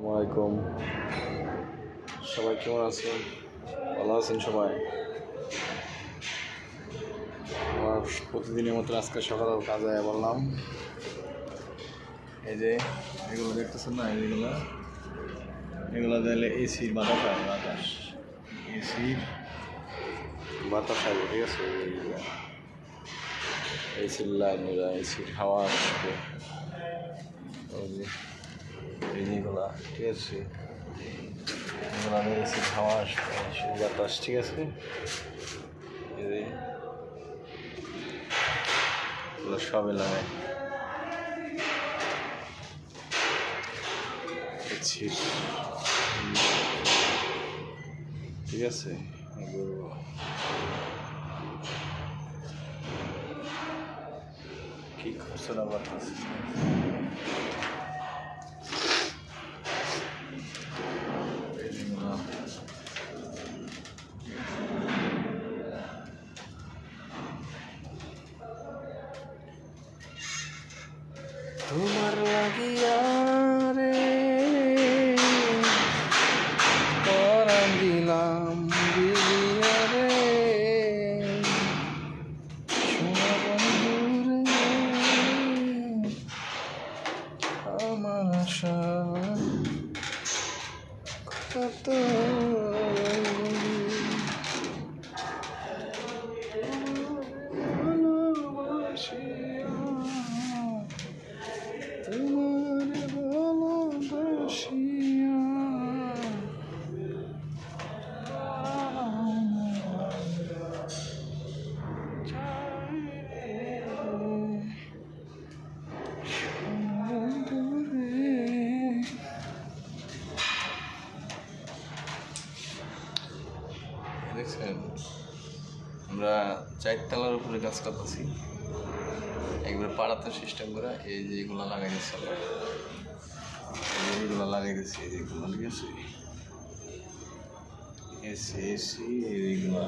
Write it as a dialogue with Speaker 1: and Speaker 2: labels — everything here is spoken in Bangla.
Speaker 1: আসসালামাইকুম, সবাই কেমন আছেন? ভালো আছেন সবাই? আমার প্রতিদিনের মতো আজকে সকালে কাজে বললাম। এই যে এগুলো দেখতেছেন না, এগুলো দিলে এসির বাতাস হয়, এসির বাতাস আসবে, ঠিক আছে? এসির লাইন, এসির হাওয়া আসবে, এই যেগুলা, ঠিক আছে? এগুলো এসির হাওয়া আসবে, এসির বাতাস, ঠিক আছে? এগুলো সবে লাগায় ঠিক আছে? কি খরচা বাতাস তোমার লাগিয়া রে পরাণ দিলাম দিলিয়া রে সোনা বন্ধু রে আমার আশা কত দেখছেন, আমরা 4 তলার উপরে কাজ করতেছি, একবার পাড়াতে সিস্টেম করে এই যে এগুলো লাগাই দিচ্ছে, এইগুলো লাগাই দিচ্ছি, এইগুলো, ঠিক আছে? এসি এইগুলা